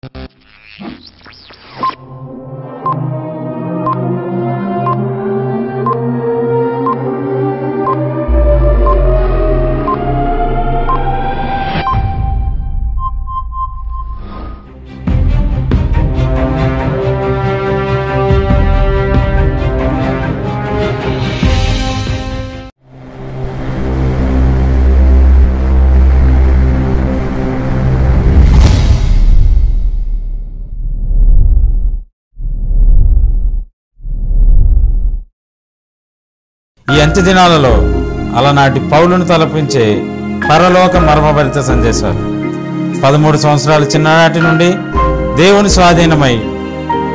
ఈ అంత్య దినాలలో అలనాటి పౌలును తలపించే పరలోక మర్మభరిత సందేశాలు 13 సంవత్సరాల చిన్ననాటి నుండి దేవుని స్వాధీనమై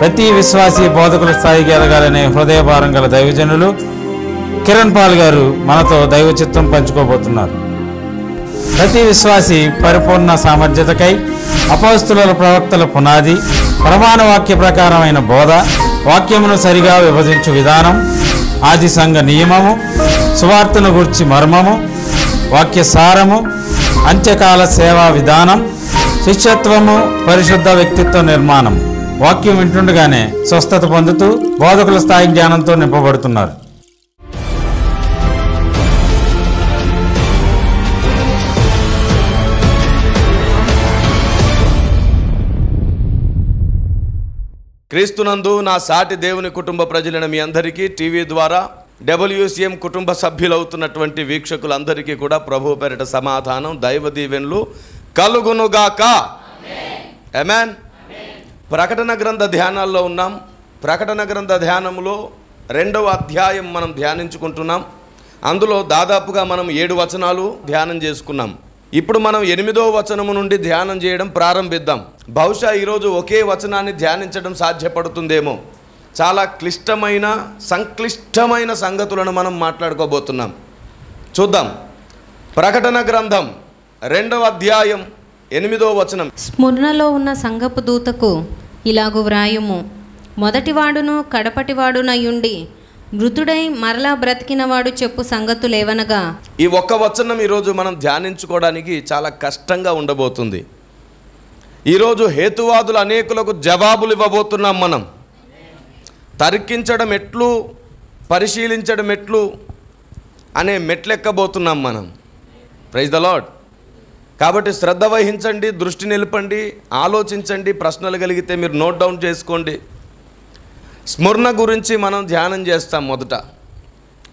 ప్రతి విశ్వాసీ బోధకుల స్థాయికి ఎదగాలనే హృదయభారం గల దైవజనులు కిరణ్ పాల్ గారు మనతో దైవ చిత్తం పంచుకోబోతున్నారు. ప్రతి విశ్వాసి పరిపూర్ణ సామర్థ్యతకై అపోస్తుల ప్రవక్తల పునాది, ప్రమాణ వాక్య ప్రకారమైన బోధ, వాక్యమును సరిగా విభజించు విధానం, ఆది సంఘ నియమము, సువార్తను గూర్చి మర్మము, వాక్య సారము, అంత్యకాల సేవా విధానం, శిష్యత్వము, పరిశుద్ధ వ్యక్తిత్వ నిర్మాణం. వాక్యం వింటుండగానే స్వస్థత పొందుతూ బోధకుల స్థాయి జ్ఞానంతో నింపబడుతున్నారు. క్రీస్తునందు నా సాటి దేవుని కుటుంబ ప్రజలైన మీ అందరికీ, టీవీ ద్వారా WCM కుటుంబ సభ్యులవుతున్నటువంటి వీక్షకులందరికీ కూడా ప్రభు పేరిట సమాధానం, దైవ దీవెనలు కలుగునుగాక. ఆమేన్. ప్రకటన గ్రంథ ధ్యానాల్లో ఉన్నాం. ప్రకటన గ్రంథ ధ్యానంలో 2వ అధ్యాయం మనం ధ్యానించుకుంటున్నాం. అందులో దాదాపుగా మనం 7 వచనాలు ధ్యానం చేసుకున్నాం. ఇప్పుడు మనం 8వ వచనము నుండి ధ్యానం చేయడం ప్రారంభిద్దాం. బహుశా ఈరోజు ఒకే వచనాన్ని ధ్యానించడం సాధ్యపడుతుందేమో. చాలా క్లిష్టమైన సంక్లిష్టమైన సంగతులను మనం మాట్లాడుకోబోతున్నాం. చూద్దాం. ప్రకటన గ్రంథం 2వ అధ్యాయం 8వ వచనం. స్ముర్ణలో ఉన్న సంఘపు దూతకు ఇలాగు వ్రాయుము, మొదటివాడును కడపటివాడునయుండి మృతుడై మరలా బ్రతికినవాడు చెప్పు సంగతులేవనగా. ఈ ఒక్క వచనం ఈరోజు మనం ధ్యానించుకోవడానికి చాలా కష్టంగా ఉండబోతుంది. ఈరోజు హేతువాదులు అనేకులకు జవాబులు ఇవ్వబోతున్నాం. మనం తర్కించడం ఎట్లు, పరిశీలించడం ఎట్లు అనే మెట్లెక్కబోతున్నాం మనం. Praise the lord. కాబట్టి శ్రద్ధ వహించండి, దృష్టి నిలపండి, ఆలోచించండి. ప్రశ్నలు కలిగితే మీరు నోట్ డౌన్ చేసుకోండి. స్మరణ గురించి మనం ధ్యానం చేస్తాం. మొదట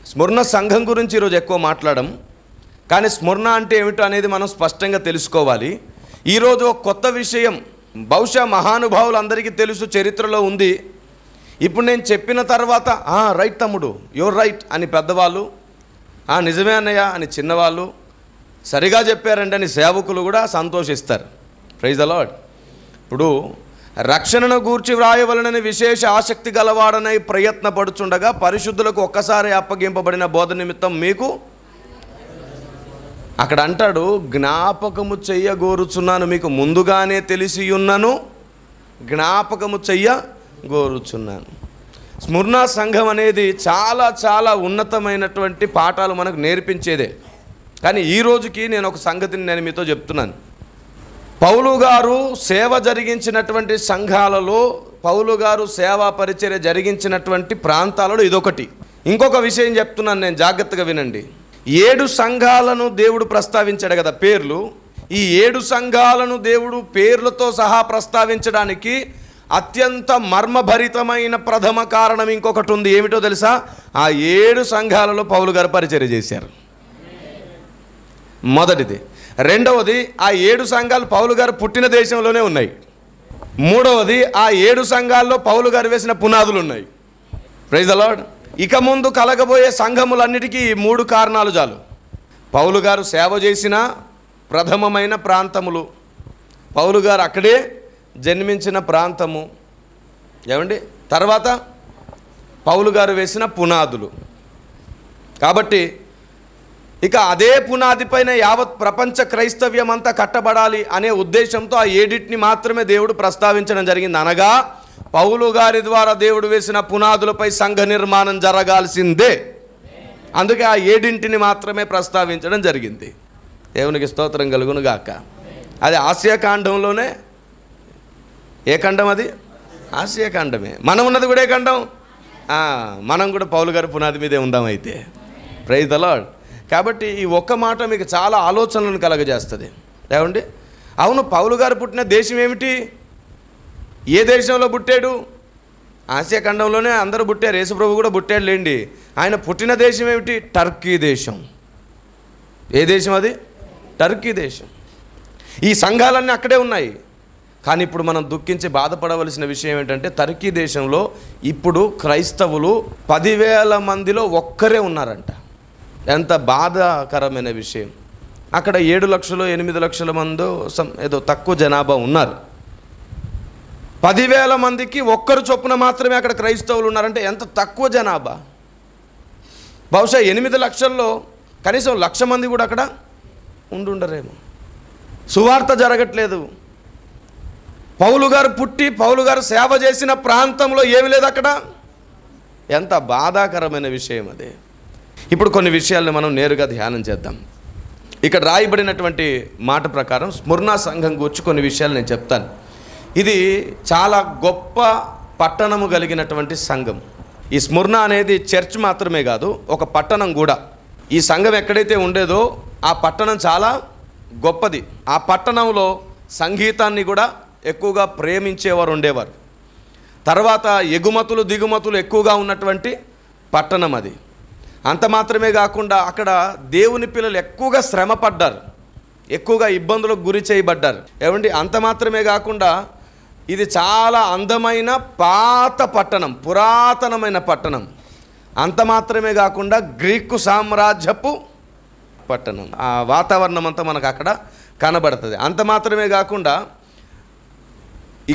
స్మరణ సంఘం గురించి ఈరోజు ఎక్కువ మాట్లాడడం, కానీ స్మరణ అంటే ఏమిటో అనేది మనం స్పష్టంగా తెలుసుకోవాలి. ఈరోజు ఒక కొత్త విషయం, బహుశా మహానుభావులు అందరికీ తెలుసు, చరిత్రలో ఉంది. ఇప్పుడు నేను చెప్పిన తర్వాత రైట్ తమ్ముడు, యువర్ రైట్ అని పెద్దవాళ్ళు, నిజమే అన్నయ్య అని చిన్నవాళ్ళు, సరిగా చెప్పారండి అని సేవకులు కూడా సంతోషిస్తారు. Praise the lord. ఇప్పుడు రక్షణను గూర్చి వ్రాయవలనని విశేష ఆసక్తి గలవాడనై ప్రయత్నపడుచుండగా పరిశుద్ధులకు ఒక్కసారి అప్పగింపబడిన బోధ నిమిత్తం మీకు అక్కడ అంటాడు, జ్ఞాపకము చెయ్యగోరుచున్నాను, మీకు ముందుగానే తెలిసి ఉన్నను, జ్ఞాపకము చెయ్యగోరుచున్నాను. స్మరణ సంఘం అనేది చాలా చాలా ఉన్నతమైనటువంటి పాఠాలు మనకు నేర్పించేదే. కానీ ఈ రోజుకి నేను ఒక సంగతిని నేను మీతో చెప్తున్నాను. పౌలు గారు సేవ జరిగించినటువంటి సంఘాలలో, పౌలు గారు సేవా పరిచర్య జరిగించినటువంటి ప్రాంతాలలో ఇదొకటి. ఇంకొక విషయం చెప్తున్నాను, నేను జాగ్రత్తగా వినండి. 7 సంఘాలను దేవుడు ప్రస్తావించాడు కదా పేర్లు. ఈ 7 సంఘాలను దేవుడు పేర్లతో సహా ప్రస్తావించడానికి అత్యంత మర్మభరితమైన ప్రథమ కారణం ఇంకొకటి ఉంది. ఏమిటో తెలుసా? ఆ 7 సంఘాలలో పౌలు గారు పరిచర్య చేశారు. మొదటిది. రెండవది, ఆ 7 సంఘాలు పౌలు గారు పుట్టిన దేశంలోనే ఉన్నాయి. మూడవది, ఆ 7 సంఘాల్లో పౌలు గారు వేసిన పునాదులు ఉన్నాయి. Praise the lord. ఇక ముందు కలగబోయే సంఘములన్నిటికీ 3 కారణాలు చాలు. పౌలు గారు సేవ చేసిన ప్రథమమైన ప్రాంతములు, పౌలు గారు అక్కడే జన్మించిన ప్రాంతము, ఏమండి, తర్వాత పౌలు గారు వేసిన పునాదులు. కాబట్టి ఇక అదే పునాది పైన యావత్ ప్రపంచ క్రైస్తవ్యం అంతా కట్టబడాలి అనే ఉద్దేశంతో ఆ 7 మాత్రమే దేవుడు ప్రస్తావించడం జరిగింది. అనగా పౌలు గారి ద్వారా దేవుడు వేసిన పునాదులపై సంఘ నిర్మాణం జరగాల్సిందే. అందుకే ఆ 7 మాత్రమే ప్రస్తావించడం జరిగింది. దేవునికి స్తోత్రం కలుగును గాక. అది ఆసియా ఖండంలోనే ఏ ఖండం అది? ఆసియా ఖండమే. మనం ఉన్నది కూడా ఏ ఖండం? మనం కూడా పౌలు గారి పునాది మీదే ఉందాం అయితే. Praise the lord. కాబట్టి ఈ ఒక్క మాట మీకు చాలా ఆలోచనలను కలగజేస్తుంది. ఏమండి? అవును, పౌలు గారు పుట్టిన దేశం ఏమిటి? ఏ దేశంలో పుట్టాడు? ఆసియా ఖండంలోనే అందరూ పుట్టారు. యేసుప్రభు కూడా పుట్టాడు లేండి. ఆయన పుట్టిన దేశం ఏమిటి? టర్కీ దేశం. ఏ దేశం అది? టర్కీ దేశం. ఈ సంఘాలన్నీ అక్కడే ఉన్నాయి. కానీ ఇప్పుడు మనం దుఃఖించి బాధపడవలసిన విషయం ఏంటంటే టర్కీ దేశంలో ఇప్పుడు క్రైస్తవులు 10,000 మందిలో ఒక్కరే ఉన్నారంట. ఎంత బాధాకరమైన విషయం. అక్కడ 7 లక్షలు 8 లక్షల మంది ఏదో తక్కువ జనాభా ఉన్నారు. 10,000 మందికి ఒక్కరు చొప్పున మాత్రమే అక్కడ క్రైస్తవులు ఉన్నారంటే ఎంత తక్కువ జనాభా. బహుశా 8 లక్షల్లో కనీసం 1,00,000 మంది కూడా అక్కడ ఉండుండరేమో. సువార్త జరగట్లేదు. పౌలు గారు పుట్టి పౌలు గారు సేవ చేసిన ప్రాంతంలో ఏమి లేదు అక్కడ. ఎంత బాధాకరమైన విషయం అది. ఇప్పుడు కొన్ని విషయాలను మనం నేరుగా ధ్యానం చేద్దాం. ఇక్కడ రాయబడినటువంటి మాట ప్రకారం స్ముర్నా సంఘం గురించి కొన్ని విషయాలు నేను చెప్తాను. ఇది చాలా గొప్ప పట్టణము కలిగినటువంటి సంఘం. ఈ స్ముర్నా అనేది చర్చ్ మాత్రమే కాదు, ఒక పట్టణం కూడా. ఈ సంఘం ఎక్కడైతే ఉండేదో ఆ పట్టణం చాలా గొప్పది. ఆ పట్టణంలో సంగీతాన్ని కూడా ఎక్కువగా ప్రేమించేవారు ఉండేవారు. తర్వాత ఎగుమతులు దిగుమతులు ఎక్కువగా ఉన్నటువంటి పట్టణం అది. అంత మాత్రమే కాకుండా అక్కడ దేవుని పిల్లలు ఎక్కువగా శ్రమ పడ్డారు, ఎక్కువగా ఇబ్బందులకు గురి చేయబడ్డారు. ఏమండి? అంత మాత్రమే కాకుండా ఇది చాలా అందమైన పాత పట్టణం, పురాతనమైన పట్టణం. అంత మాత్రమే కాకుండా గ్రీకు సామ్రాజ్యపు పట్టణం. ఆ వాతావరణం అంతా మనకు అక్కడ కనబడుతుంది. అంత మాత్రమే కాకుండా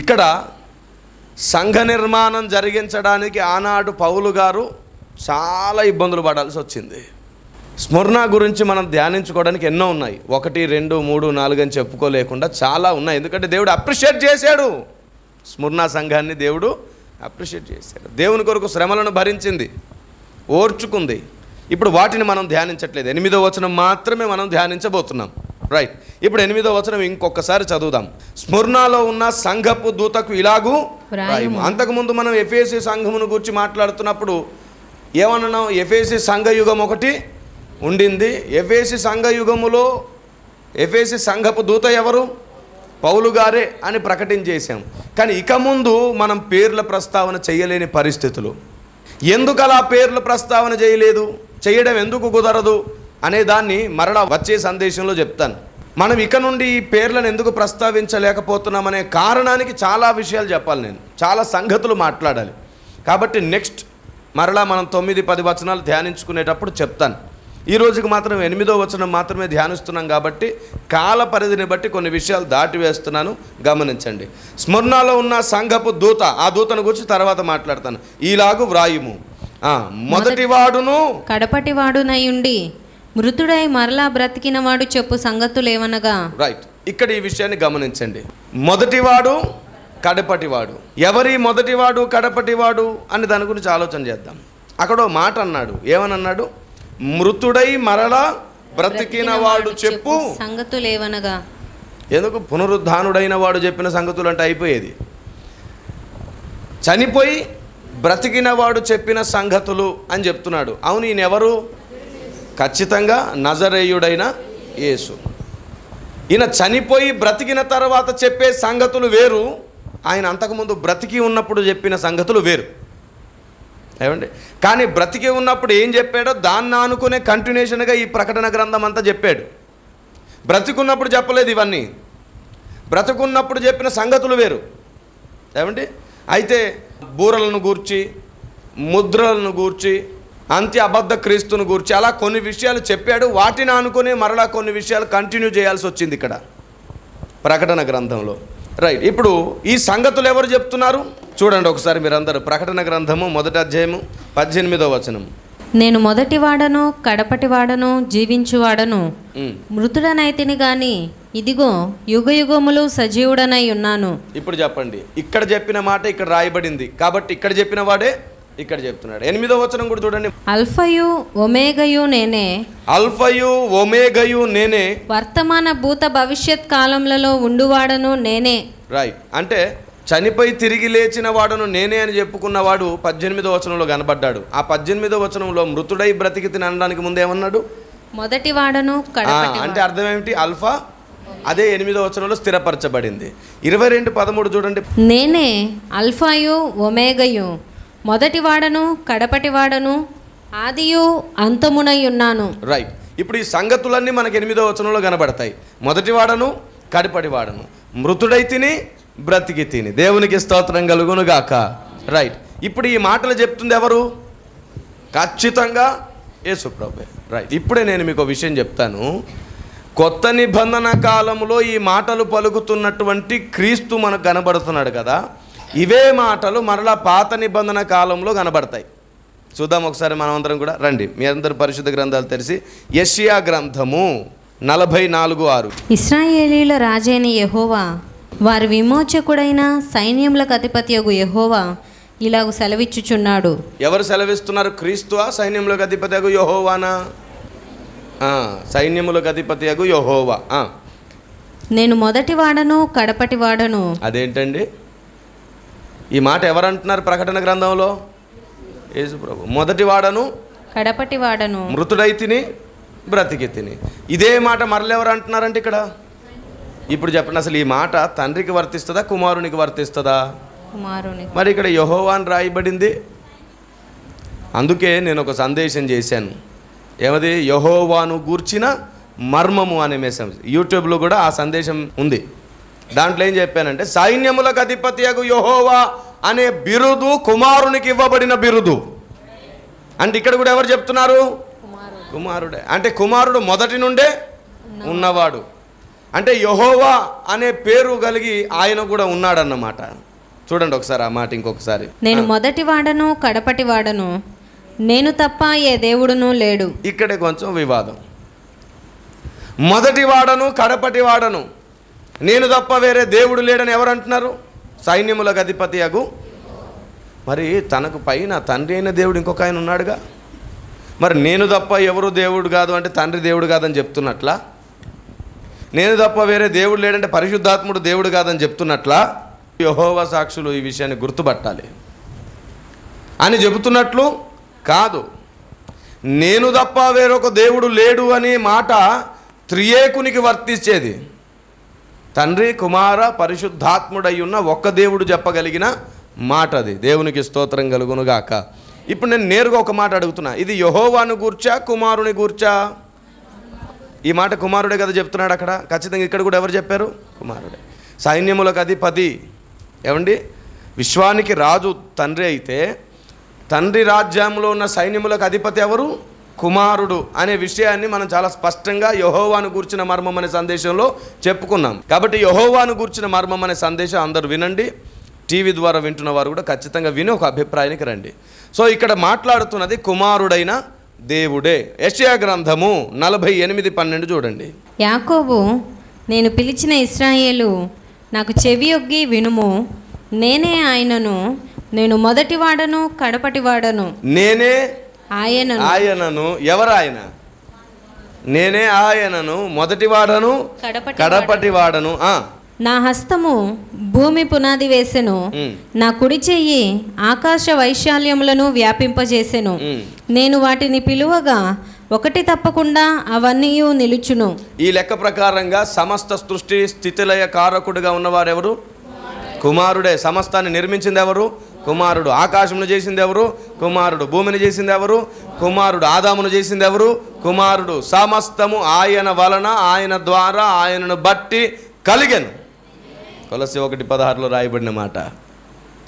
ఇక్కడ సంఘ నిర్మాణం జరిగించడానికి ఆనాడు పౌలు గారు చాలా ఇబ్బందులు పడాల్సి వచ్చింది. స్ముర్నా గురించి మనం ధ్యానించుకోవడానికి ఎన్నో ఉన్నాయి. 1, 2, 3, 4 అని చెప్పుకోలేకుండా చాలా ఉన్నాయి. ఎందుకంటే దేవుడు అప్రిషియేట్ చేశాడు. స్ముర్నా సంఘాన్ని దేవుడు అప్రిషియేట్ చేశాడు. దేవుని కొరకు శ్రమలను భరించింది, ఓర్చుకుంది. ఇప్పుడు వాటిని మనం ధ్యానించట్లేదు. 8వ వచనం మాత్రమే మనం ధ్యానించబోతున్నాం. రైట్. ఇప్పుడు 8వ వచనం ఇంకొకసారి చదువుదాం. స్ముర్నాలో ఉన్న సంఘపు దూతకు ఇలాగూ రాయము. అంతకుముందు మనం ఎఫెసీ సంఘమును గురించి మాట్లాడుతున్నప్పుడు ఏమన్నాం? ఎఫెసీ సంఘయుగం ఒకటి ఉండింది. ఎఫెసీ సంఘయుగములో ఎఫెసీ సంఘపు దూత ఎవరు? పౌలు గారే అని ప్రకటించేశాం. కానీ ఇక ముందు మనం పేర్ల ప్రస్తావన చేయలేని పరిస్థితులు. ఎందుకు అలా పేర్ల ప్రస్తావన చేయలేదు, చేయడం ఎందుకు కుదరదు అనే దాన్ని మరలా వచ్చే సందేశంలో చెప్తాను. మనం ఇక నుండి ఈ పేర్లను ఎందుకు ప్రస్తావించలేకపోతున్నామనే కారణానికి చాలా విషయాలు చెప్పాలి. నేను చాలా సంగతులు మాట్లాడాలి. కాబట్టి నెక్స్ట్ మరలా మనం 9, 10 వచనాలు ధ్యానించుకునేటప్పుడు చెప్తాను. ఈ రోజుకి మాత్రం 8వ వచనం మాత్రమే ధ్యానిస్తున్నాం కాబట్టి కాల పరిధిని బట్టి కొన్ని విషయాలు దాటివేస్తున్నాను, గమనించండి. స్ముర్నాలో ఉన్న సంఘపు దూత, ఆ దూతను గురించి తర్వాత మాట్లాడతాను. ఈలాగు వ్రాయుము, మొదటివాడును కడపటివాడునయుండి మృతుడై మరలా బ్రతికినవాడు చెప్పు సంగతులేవనగా. రైట్. ఇక్కడ ఈ విషయాన్ని గమనించండి. మొదటివాడు, కడపటివాడు. ఎవరి మొదటివాడు, కడపటివాడు అని దాని గురించి ఆలోచన చేద్దాం. అక్కడ మాట అన్నాడు. ఏమనన్నాడు? మృతుడై మరలా బ్రతికినవాడు చెప్పు సంగతులేవనగా. ఎందుకు? పునరుద్ధానుడైన వాడు చెప్పిన సంగతులు అంటే అయిపోయేది. చనిపోయి బ్రతికిన వాడు చెప్పిన సంగతులు అని చెప్తున్నాడు. అవును, ఈయన ఎవరు? ఖచ్చితంగా నజరేయుడైన యేసు. ఈయన చనిపోయి బ్రతికిన తర్వాత చెప్పే సంగతులు వేరు, ఆయన అంతకుముందు బ్రతికి ఉన్నప్పుడు చెప్పిన సంగతులు వేరు. ఏమండి? కానీ బ్రతికి ఉన్నప్పుడు ఏం చెప్పాడో దాన్ని ఆనుకునే కంటిన్యూషన్గా ఈ ప్రకటన గ్రంథం అంతా చెప్పాడు. బ్రతికున్నప్పుడు చెప్పలేదు ఇవన్నీ. బ్రతికున్నప్పుడు చెప్పిన సంగతులు వేరు. ఏమండి? అయితే బూరలను గూర్చి, ముద్రలను గూర్చి, అంత్య అబద్ధ క్రీస్తును గూర్చి అలా కొన్ని విషయాలు చెప్పాడు. వాటిని ఆనుకొని మరలా కొన్ని విషయాలు కంటిన్యూ చేయాల్సి వచ్చింది ఇక్కడ ప్రకటన గ్రంథంలో. రైట్. ఇప్పుడు ఈ సంగతులు ఎవరు చెప్తున్నారు చూడండి ఒకసారి మీరందరూ. ప్రకటన గ్రంథము 1వ అధ్యాయము 18వ వచనం. నేను మొదటివాడను కడపటివాడను జీవించువాడను మృతుడనైతిని గాని ఇదిగో యుగయుగములు సజీవుడనై ఉన్నాను. ఇప్పుడు చెప్పండి, ఇక్కడ చెప్పిన మాట ఇక్కడ రాయబడింది కాబట్టి ఇక్కడ చెప్పిన వాడే ఇక్కడ చెప్తున్నాడు. 8వ వచనం కూడా చూడండి. అల్ఫయు ఒమేగయు నేనే, అల్ఫయు ఒమేగయు నేనే, వర్తమాన భూత భవిష్యత్ కాలములలో ఉండువాడను నేనే. రైట్. అంటే చనిపోయి తిరిగి లేచిన వాడును నేనే అని చెప్పుకున్నవాడు 18వ వచనంలో కనబడ్డాడు. ఆ 18వ వచనంలో మృతుడై బ్రతికి అనడానికి ముందేమన్నాడు? మొదటి వాడను అంటే అర్థం ఏమిటి? ఆల్ఫా. అదే 8వ వచనంలో స్థిరపరచబడింది. 22:13 చూడండి. నేనే అల్ఫాయు ఒమేగయు, మొదటి వాడను కడపటి వాడను, ఆదియు అంతమునై ఉన్నాను. రైట్. ఇప్పుడు ఈ సంగతులన్నీ మనకి 8వ వచనంలో కనబడతాయి. మొదటి వాడను కడపటి వాడను, మృతుడై తిని బ్రతికి తిని. దేవునికి స్తోత్రం కలుగును గాక. రైట్. ఇప్పుడు ఈ మాటలు చెప్తుంది ఎవరు? ఖచ్చితంగా యేసు ప్రభువే. రైట్. ఇప్పుడే నేను మీకు విషయం చెప్తాను. కొత్త నిబంధన కాలంలో ఈ మాటలు పలుకుతున్నటువంటి క్రీస్తు మనకు కనబడుతున్నాడు కదా, ఇవే మాటలు మరలా పాత నిబంధన కాలంలో కనబడతాయి. చూద్దాం ఒకసారి మనమందరం కూడా. రండి, మీ అందరు పరిశుద్ధ గ్రంథాలు తెరిచి యెషయా గ్రంథము 44:6. ఇశ్రాయేలీల రాజైన యెహోవా, వారి విమోచకుడైన సైన్యములకు అధిపతియగు యెహోవా ఇలాగ సెలవిచ్చుచున్నాడు. ఎవరు సెలవిస్తున్నారు? క్రీస్తువా? సైన్యములకు అధిపతియగు యెహోవానా? సైన్యములకు అధిపతియగు యెహోవా. నేను మొదటి వాడను కడపటి వాడను. అదేంటండి? ఈ మాట ఎవరు అంటున్నారు ప్రకటన గ్రంథంలో? యేసు ప్రభు. మొదటి వాడను కడపటి వాడను, మృతుడై తిని బ్రతికి తిని. ఇదే మాట మరలెవరు అంటున్నారంటే ఇక్కడ. ఇప్పుడు చెప్పండి, అసలు ఈ మాట తండ్రికి వర్తిస్తుందా కుమారునికి వర్తిస్తుందా? కుమారుని. మరి ఇక్కడ యెహోవా అని రాయబడింది. అందుకే నేను ఒక సందేశం చేశాను. ఏమది? యెహోవాను గూర్చిన మర్మము అనే మెసేజ్. యూట్యూబ్లో కూడా ఆ సందేశం ఉంది. దాంట్లో ఏం చెప్పానంటే, సైన్యములకు అధిపతియగు యెహోవా అనే బిరుదు కుమారునికి ఇవ్వబడిన బిరుదు. అంటే ఇక్కడ కూడా ఎవరు చెప్తున్నారు? కుమారుడే. అంటే కుమారుడు మొదటి నుండే ఉన్నవాడు. అంటే యెహోవా అనే పేరు కలిగి ఆయన కూడా ఉన్నాడన్నమాట. చూడండి ఒకసారి ఆ మాట ఇంకొకసారి. నేను మొదటి వాడను కడపటి వాడను, నేను తప్ప ఏ దేవుడును లేడు. ఇక్కడే కొంచెం వివాదం. మొదటి వాడను కడపటి వాడను, నేను తప్ప వేరే దేవుడు లేడని ఎవరు అంటున్నారు? సైన్యములకు అధిపతి అగు. మరి తనకు పైన తండ్రి అయిన దేవుడు ఇంకొక ఆయన ఉన్నాడుగా. మరి నేను తప్ప ఎవరు దేవుడు కాదు అంటే తండ్రి దేవుడు కాదని చెప్తున్నట్లా? నేను తప్ప వేరే దేవుడు లేడంటే పరిశుద్ధాత్ముడు దేవుడు కాదని చెప్తున్నట్లా? యెహోవా సాక్షులు ఈ విషయాన్ని గుర్తుపట్టాలి అని చెబుతున్నట్లు కాదు. నేను తప్ప వేరొక దేవుడు లేడు అనే మాట త్రియేకునికి వర్తించేది. తండ్రి కుమార పరిశుద్ధాత్ముడై ఉన్న ఒక్క దేవుడు చెప్పగలిగిన మాట అది. దేవునికి స్తోత్రం కలుగునుగాక. ఇప్పుడు నేను నేరుగా ఒక మాట అడుగుతున్నా, ఇది యెహోవాను గూర్చా కుమారుని గూర్చా? ఈ మాట కుమారుడే కదా చెప్తున్నాడు అక్కడ. ఖచ్చితంగా ఇక్కడ కూడా ఎవరు చెప్పారు? కుమారుడే. సైన్యములకు అధిపతి ఏమండి? విశ్వానికి రాజు తండ్రి అయితే తండ్రి రాజ్యంలో ఉన్న సైన్యములకు అధిపతి ఎవరు? కుమారుడు అనే విషయాన్ని మనం చాలా స్పష్టంగా యెహోవాను గూర్చిన మర్మం అనే సందేశంలో చెప్పుకున్నాం. కాబట్టి యెహోవాను గూర్చిన మర్మం అనే సందేశం అందరూ వినండి. టీవీ ద్వారా వింటున్న వారు కూడా ఖచ్చితంగా విని ఒక అభిప్రాయానికి రండి. సో ఇక్కడ మాట్లాడుతున్నది కుమారుడైన దేవుడే. యెషయా గ్రంథము 48:12 చూడండి. యాకోబు, నేను పిలిచిన ఇశ్రాయేలు, నాకు చెవి ఒగ్గి వినుము. నేనే ఆయనను, నేను మొదటి వాడను కడపటి వాడను. నేనే ఆయనను. ఎవరు ఆయన? నేనే ఆయనను, మొదటి వాడను కడపటి వాడను. నా హస్తము భూమి పునాది వేసెను, నా కుడి చెయ్యి ఆకాశ వైశాల్యములను వ్యాపింపజేసెను. నేను వాటిని పిలువగా ఒకటి తప్పకుండా అవన్నీ నిలుచును. ఈ లెక్క ప్రకారంగా సమస్త సృష్టి స్థితిలయ కారకుడుగా ఉన్నవారెవరు? కుమారుడే. సమస్తాన్ని నిర్మించింది ఎవరు? కుమారుడు. ఆకాశమును చేసింది ఎవరు? కుమారుడు. భూమిని చేసింది ఎవరు? కుమారుడు. ఆదామును చేసింది ఎవరు? కుమారుడు. సమస్తము ఆయన వలన, ఆయన ద్వారా, ఆయనను బట్టి కలిగెను. కొలస్సీ 1:16 రాయబడిన మాట.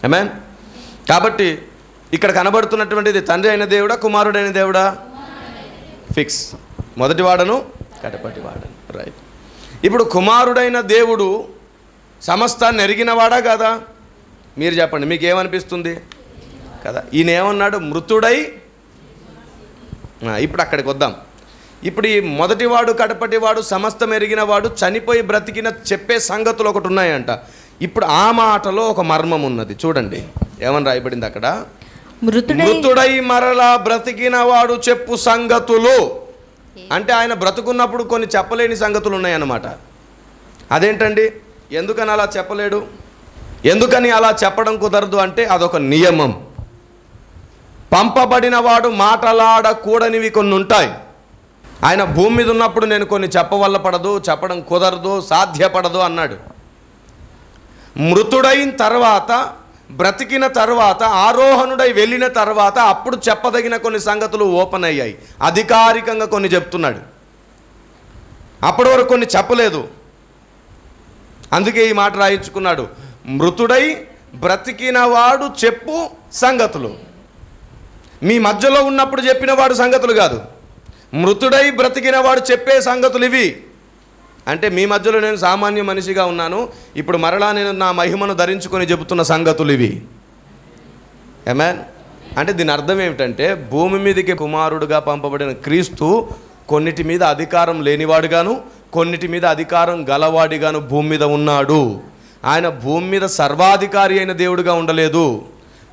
ఆమేన్. కాబట్టి ఇక్కడ కనబడుతున్నటువంటిది తండ్రి అయిన దేవుడా కుమారుడైన దేవుడా? ఫిక్స్. మొదటి వాడను కడపటి వాడను. రైట్. ఇప్పుడు కుమారుడైన దేవుడు సమస్తాన్ని ఎరిగినవాడా కదా? మీరు చెప్పండి, మీకు ఏమనిపిస్తుంది కదా? ఈయన ఏమన్నాడు? మృతుడై. ఇప్పుడు అక్కడికి వద్దాం. ఇప్పుడు ఈ మొదటివాడు కడపటివాడు సమస్తం ఎరిగినవాడు చనిపోయి బ్రతికిన చెప్పే సంగతులు ఒకటి ఉన్నాయంట. ఇప్పుడు ఆ మాటలో ఒక మర్మం ఉన్నది. చూడండి ఏమని రాయబడింది అక్కడ. మృతుడై మరలా బ్రతికిన వాడు చెప్పు సంగతులు. అంటే ఆయన బ్రతుకున్నప్పుడు కొన్ని చెప్పలేని సంగతులు ఉన్నాయన్నమాట. అదేంటండి? ఎందుకని అలా చెప్పలేడు? ఎందుకని అలా చెప్పడం కుదరదు అంటే అదొక నియమం. పంపబడిన వాడు మాటలాడకూడనివి కొన్ని ఉంటాయి. ఆయన భూమి మీద ఉన్నప్పుడు నేను కొన్ని చెప్పవల్లపడదు, చెప్పడం కుదరదు, సాధ్యపడదు అన్నాడు. మృతుడైన తర్వాత, బ్రతికిన తర్వాత, ఆరోహణుడై వెళ్ళిన తర్వాత అప్పుడు చెప్పదగిన కొన్ని సంగతులు ఓపెన్ అయ్యాయి. అధికారికంగా కొన్ని చెప్తున్నాడు. అప్పటి వరకు కొన్ని చెప్పలేదు. అందుకే ఈ మాట రాయించుకున్నాడు, మృతుడై బ్రతికిన వాడు చెప్పు సంగతులు. మీ మధ్యలో ఉన్నప్పుడు చెప్పిన వాడు సంగతులు కాదు, మృతుడై బ్రతికిన వాడు చెప్పే సంగతులు ఇవి. అంటే మీ మధ్యలో నేను సామాన్య మనిషిగా ఉన్నాను, ఇప్పుడు మరలా నేను నా మహిమను ధరించుకొని చెబుతున్న సంగతులు ఇవి. ఆమేన్. అంటే దీని అర్థం ఏమిటంటే, భూమి మీదకి కుమారుడుగా పంపబడిన క్రీస్తు కొన్నిటి మీద అధికారం లేనివాడుగాను, కొన్నిటి మీద అధికారం గలవాడిగాను భూమి మీద ఉన్నాడు. ఆయన భూమి మీద సర్వాధికారి అయిన దేవుడిగా ఉండలేదు,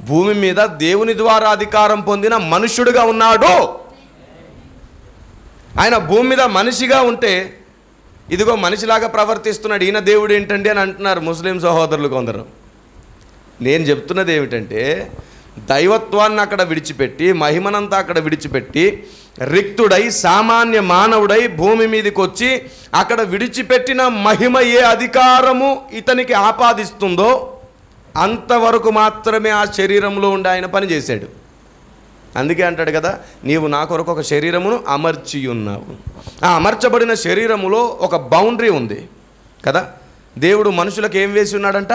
భూమి మీద దేవుని ద్వారా అధికారం పొందిన మనుష్యుడిగా ఉన్నాడు. ఆయన భూమి మీద మనిషిగా ఉంటే, ఇదిగో మనిషిలాగా ప్రవర్తిస్తున్నాడు, ఈయన దేవుడు ఏంటండి అని అంటున్నారు ముస్లిం సహోదరులు కొందరు. నేను చెప్తున్నది ఏమిటంటే, దైవత్వాన్ని అక్కడ విడిచిపెట్టి, మహిమనంతా అక్కడ విడిచిపెట్టి, రిక్తుడై సామాన్య మానవుడై భూమి మీదకి వచ్చి అక్కడ విడిచిపెట్టిన మహిమ ఏ అధికారము ఇతనికి ఆపాదిస్తుందో అంతవరకు మాత్రమే ఆ శరీరంలో ఉండి ఆయన పనిచేశాడు. అందుకే అంటాడు కదా, నీవు నా కొరకు ఒక శరీరమును అమర్చి ఉన్నావు. ఆ అమర్చబడిన శరీరములో ఒక బౌండరీ ఉంది కదా. దేవుడు మనుషులకు ఏం వేసి ఉన్నాడంట?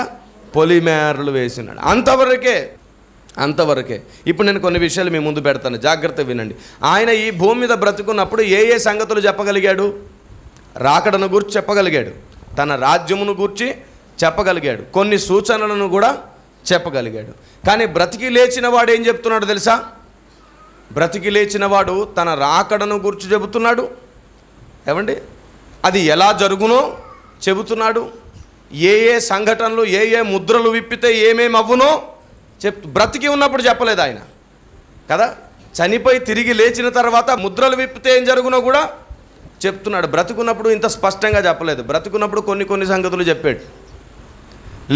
పొలిమేరలు వేసి ఉన్నాడు. అంతవరకే. ఇప్పుడు నేను కొన్ని విషయాలు మీ ముందు పెడతాను, జాగ్రత్త వినండి. ఆయన ఈ భూమి మీద బ్రతుకున్నప్పుడు ఏ ఏ సంగతులు చెప్పగలిగాడు? రాకడను గూర్చి చెప్పగలిగాడు, తన రాజ్యమును గూర్చి చెప్పగలిగాడు, కొన్ని సూచనలను కూడా చెప్పగలిగాడు. కానీ బ్రతికి లేచిన వాడు ఏం చెప్తున్నాడు తెలుసా? బ్రతికి లేచిన వాడు తన రాకడను గురించి చెబుతున్నాడు. ఏమండి, అది ఎలా జరుగునో చెబుతున్నాడు. ఏ ఏ సంఘటనలు, ఏ ఏ ముద్రలు విప్పితే ఏమేమి అవ్వునో బ్రతికి ఉన్నప్పుడు చెప్పలేదు ఆయన కదా. చనిపోయి తిరిగి లేచిన తర్వాత ముద్రలు విప్పితే ఏం జరుగునో కూడా చెప్తున్నాడు. బ్రతుకున్నప్పుడు ఇంత స్పష్టంగా చెప్పలేదు. బ్రతుకున్నప్పుడు కొన్ని సంగతులు చెప్పాడు,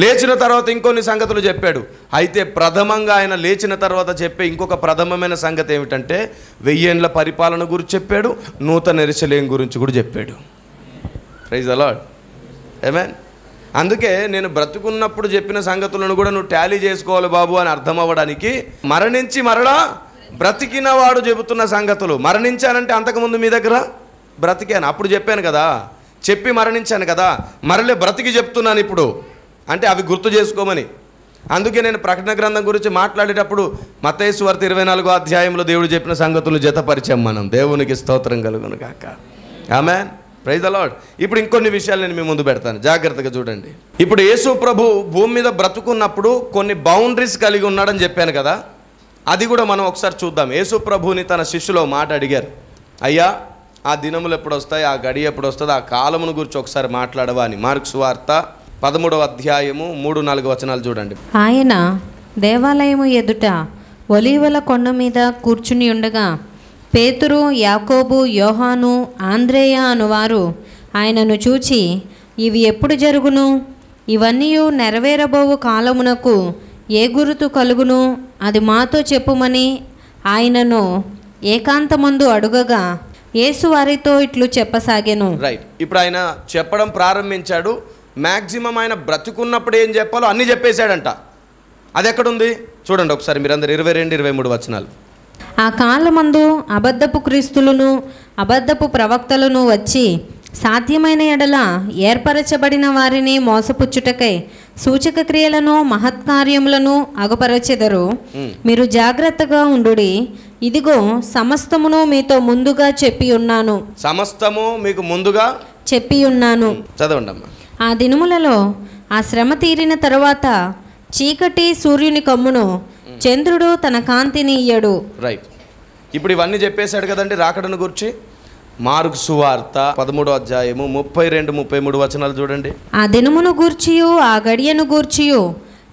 లేచిన తర్వాత ఇంకొన్ని సంగతులు చెప్పాడు. అయితే ప్రథమంగా ఆయన లేచిన తర్వాత చెప్పే ఇంకొక ప్రథమమైన సంగతి ఏమిటంటే, 1000 ఏండ్ల పరిపాలన గురించి చెప్పాడు, నూతన యెరూషలేము గురించి కూడా చెప్పాడు. Praise the Lord. ఆమేన్. అందుకే నేను బ్రతుకున్నప్పుడు చెప్పిన సంగతులను కూడా నువ్వు టాలీ చేసుకోవాలి బాబు అని అర్థం అవ్వడానికి, మరణించి మరలా బ్రతికిన వాడు చెబుతున్న సంగతులు. మరణించానంటే అంతకుముందు మీ దగ్గర బ్రతికాను, అప్పుడు చెప్పాను కదా, చెప్పి మరణించాను కదా, మరలే బ్రతికి చెప్తున్నాను ఇప్పుడు అంటే అవి గుర్తు చేసుకోమని. అందుకే నేను ప్రకటన గ్రంథం గురించి మాట్లాడేటప్పుడు మత్తయి సువార్త 24వ అధ్యాయంలో దేవుడు చెప్పిన సంగతులు జతపరిచాం మనం. దేవునికి స్తోత్రం కలుగును గాక. ఆమేన్. Praise the Lord. ఇప్పుడు ఇంకొన్ని విషయాలు నేను మీ ముందు పెడతాను, జాగ్రత్తగా చూడండి. ఇప్పుడు యేసు ప్రభు భూమి మీద బ్రతుకున్నప్పుడు కొన్ని బౌండరీస్ కలిగి ఉన్నాడని చెప్పాను కదా, అది కూడా మనం ఒకసారి చూద్దాం. యేసు ప్రభుని తన శిష్యులు మాట అడిగారు, అయ్యా ఆ దినములు ఎప్పుడు వస్తాయి, ఆ గడి ఎప్పుడు వస్తుంది, ఆ కాలమును గురించి ఒకసారి మాట్లాడవా అని. మార్కు సువార్త 13వ అధ్యాయము 3-4 వచనాలు చూడండి. ఆయన దేవాలయము ఎదుట ఒలీవల కొండ మీద కూర్చుని ఉండగా పేతురు, యాకోబు, యోహాను, ఆంద్రేయ అనువారు ఆయనను చూచి, ఇవి ఎప్పుడు జరుగును? ఇవన్నీ నెరవేరబోవు కాలమునకు ఏ గురుతు కలుగును? అది మాతో చెప్పుమని ఆయనను ఏకాంతమందు అడుగగా యేసు వారితో ఇట్లు చెప్పసాగెను. రైట్. ఇప్పుడు ఆయన చెప్పడం ప్రారంభించాడు. మ్యాక్సిమం ఆయన బ్రతుకున్నప్పుడు ఏం చెప్పాలో అన్నీ చెప్పేశాడంట. అది ఎక్కడుంది చూడండి ఒకసారి మీరందరూ. 22-23 వచనాలు. ఆ కాలమందు అబద్ధపు క్రీస్తులను, అబద్ధపు ప్రవక్తలను వచ్చి సాధ్యమైన ఎడల ఏర్పరచబడిన వారిని మోసపుచ్చుటకై సూచక క్రియలను, మహత్కార్యములను అగపరచెదరు. మీరు జాగ్రత్తగా ఉండుడి. ఇదిగో సమస్తమును మీతో ముందుగా చెప్పి ఉన్నాను. సమస్తము మీకు ముందుగా చెప్పి ఉన్నాను. చదవండి అమ్మా. ఆ దినములలో ఆ శ్రమ తీరిన తరువాత చీకటి సూర్యుని కమ్మును, చంద్రుడు తన కాంతిని ఇయ్యడు. రైట్. ఇప్పుడు ఇవన్నీ చెప్పేశాడు కదండి రాకడను గురించి. మార్కు సువార్త 13వ అధ్యాయము 32-33 వచనాలు చూడండి. ఆ దినమును గూర్చియు ఆ గడియను గూర్చియు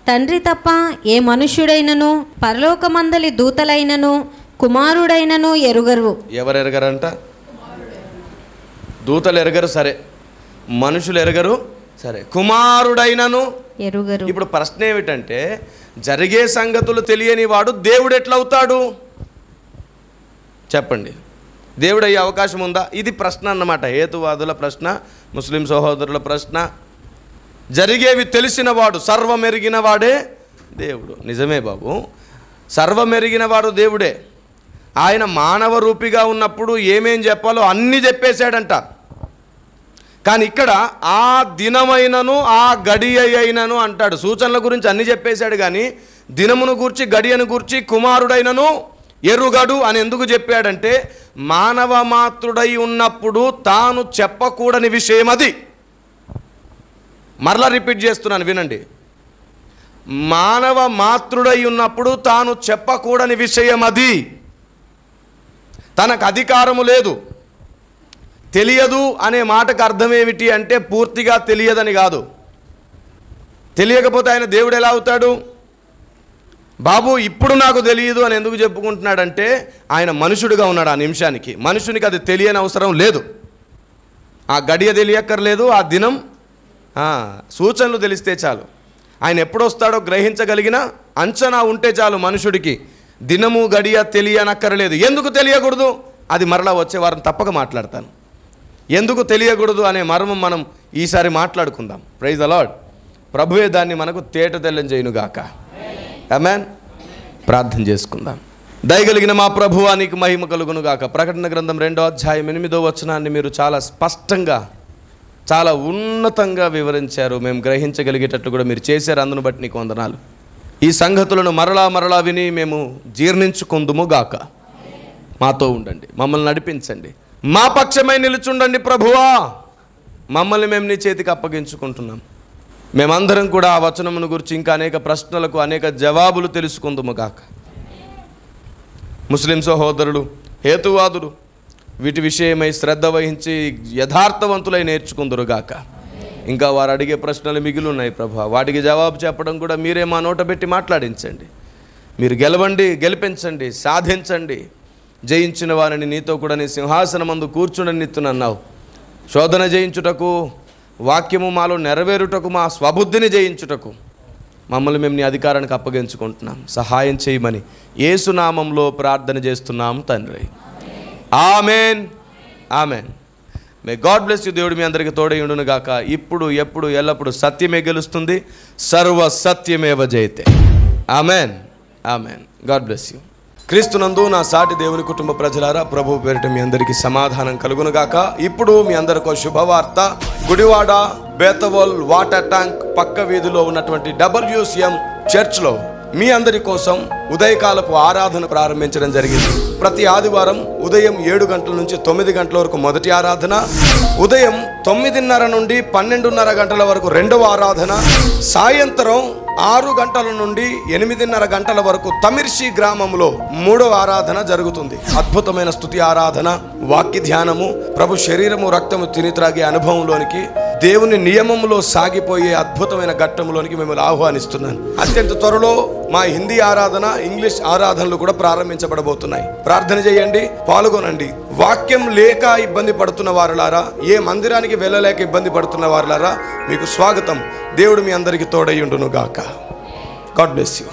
తండ్రి తప్ప ఏ మనుష్యుడైనను, పరలోకమందలి దూతలైనను, కుమారుడైనను ఎరుగరు. ఎవరు ఎరగరంట? దూతలు ఎరగరు, సరే. మనుషులు ఎరగరు, సరే. కుమారుడైనను ఎరుగరు. ఇప్పుడు ప్రశ్న ఏమిటంటే, జరిగే సంగతులు తెలియని వాడు దేవుడు ఎట్లవుతాడు చెప్పండి? దేవుడు అయ్యే అవకాశం ఉందా? ఇది ప్రశ్న అన్నమాట, హేతువాదుల ప్రశ్న, ముస్లిం సహోదరుల ప్రశ్న. జరిగేవి తెలిసిన వాడు, సర్వమెరిగిన వాడే దేవుడు. నిజమే బాబు, సర్వమెరిగిన వాడు దేవుడే. ఆయన మానవ రూపిగా ఉన్నప్పుడు ఏమేం చెప్పాలో అన్నీ చెప్పేశాడంట. కానీ ఇక్కడ ఆ దినమైనను ఆ గడియ అయినను అంటాడు. సూచనల గురించి అన్నీ చెప్పేశాడు, కానీ దినమును గూర్చి గడియను గూర్చి కుమారుడైనను ఎరుగడు అని ఎందుకు చెప్పాడంటే, మానవ మాత్రుడై ఉన్నప్పుడు తాను చెప్పకూడని విషయం అది. మరలా రిపీట్ చేస్తున్నాను, వినండి. మానవ మాత్రుడై ఉన్నప్పుడు తాను చెప్పకూడని విషయం అది. తనకు అధికారము లేదు. తెలియదు అనే మాటకు అర్థం ఏమిటి అంటే, పూర్తిగా తెలియదని కాదు. తెలియకపోతే ఆయన దేవుడు ఎలా అవుతాడు? బాబు ఇప్పుడు నాకు తెలియదు అని ఎందుకు చెప్పుకుంటున్నాడంటే, ఆయన మనుషుడిగా ఉన్నాడు ఆ నిమిషానికి. మనుషునికి అది తెలియని అవసరం లేదు. ఆ గడియ తెలియక్కర్లేదు, ఆ దినం సూచనలు తెలిస్తే చాలు. ఆయన ఎప్పుడొస్తాడో గ్రహించగలిగిన అంచనా ఉంటే చాలు మనుషుడికి. దినము గడియ తెలియనక్కర్లేదు. ఎందుకు తెలియకూడదు? అది మరలా వచ్చే వారం తప్పక మాట్లాడతాను. ఎందుకు తెలియకూడదు అనే మర్మం మనం ఈసారి మాట్లాడుకుందాం. Praise the lord. ప్రభువే దాన్ని మనకు తేట తెల్లం చేయునుగాక. ఆమేన్. ప్రార్థన చేసుకుందాం. దయగలిగిన మా ప్రభువా, నీకు మహిమ కలుగునుగాక. ప్రకటన గ్రంథం 2వ అధ్యాయం 8వ వచనాన్ని మీరు చాలా స్పష్టంగా, చాలా ఉన్నతంగా వివరించారు. మేము గ్రహించగలిగేటట్లు కూడా మీరు చేశారు. అందును బట్టి నీకు వందనాలు. ఈ సంగతులను మరలా మరలా విని మేము జీర్ణించుకుందుము గాక. మాతో ఉండండి, మమ్మల్ని నడిపించండి, మా పక్షమై నిలుచుండండి ప్రభువా. మమ్మల్ని మేము నీ చేతికి అప్పగించుకుంటున్నాం. మేమందరం కూడా ఆ వచనమును గురించి ఇంకా అనేక ప్రశ్నలకు అనేక జవాబులు తెలుసుకుందుము గాక. ముస్లిం సహోదరులు, హేతువాదులు వీటి విషయమై శ్రద్ధ వహించి యథార్థవంతులై నేర్చుకుందురుగాక. ఇంకా వారు అడిగే ప్రశ్నలు మిగిలి ఉన్నాయి ప్రభా, వాటికి జవాబు చెప్పడం కూడా మీరే మా నోట పెట్టి మాట్లాడించండి. మీరు గెలవండి, గెలిపించండి, సాధించండి. జయించిన వారిని నీతో కూడా నీ సింహాసనమందు కూర్చుండని నిత్తునన్నావు. శోధన జయించుటకు, వాక్యము మాలో నెరవేరుటకు, మా స్వబుద్ధిని జయించుటకు మమ్మల్ని మేము నీ అధికారానికి అప్పగించుకుంటున్నాం. సహాయం చేయమని యేసు నామంలో ప్రార్థన చేస్తున్నాం తండ్రి. Amen, amen. May God bless you. దేవుడు మీ అందరికీ తోడై ఉండును గాక. ఇప్పుడు ఎప్పుడు ఎల్లప్పుడు సత్యమే గెలుస్తుంది. సర్వ సత్యమేవ జయతే. ఆమెన్, ఆమెన్. God bless you. క్రీస్తునందు నా సాటి దేవుని కుటుంబ ప్రజలారా, ప్రభు పేరిట మీ అందరికీ సమాధానం కలుగును గాక. ఇప్పుడు మీ అందరికీ శుభవార్త. గుడివాడ బేతవోల్ వాటర్ ట్యాంక్ పక్క వీధిలో ఉన్నటువంటి WCM చర్చ్లో మీ అందరి కోసం ఉదయకాలపు ఆరాధన ప్రారంభించడం జరిగింది. ప్రతి ఆదివారం ఉదయం 7 గంటల నుంచి 9 గంటల వరకు మొదటి ఆరాధన, ఉదయం 9:30 నుండి 12:30 గంటల వరకు రెండవ ఆరాధన, సాయంత్రం 6 గంటల నుండి 8:30 గంటల వరకు తమిర్షి గ్రామంలో మూడవ ఆరాధన జరుగుతుంది. అద్భుతమైన స్తుతి ఆరాధన, వాక్య ధ్యానము, ప్రభు శరీరము రక్తము తిని త్రాగే అనుభవంలోనికి, దేవుని నియమంలో సాగిపోయే అద్భుతమైన ఘట్టంలోనికి మిమ్మల్ని ఆహ్వానిస్తున్నాను. అత్యంత త్వరలో మా హిందీ ఆరాధన, ఇంగ్లీష్ ఆరాధనలు కూడా ప్రారంభించబడబోతున్నాయి. ప్రార్థన చేయండి, పాల్గొనండి. వాక్యం లేక ఇబ్బంది పడుతున్న వారులారా, ఏ మందిరానికి వెళ్ళలేక ఇబ్బంది పడుతున్న వారులారా, మీకు స్వాగతం. దేవుడు మీ అందరికీ తోడై ఉండును గాక. God bless you.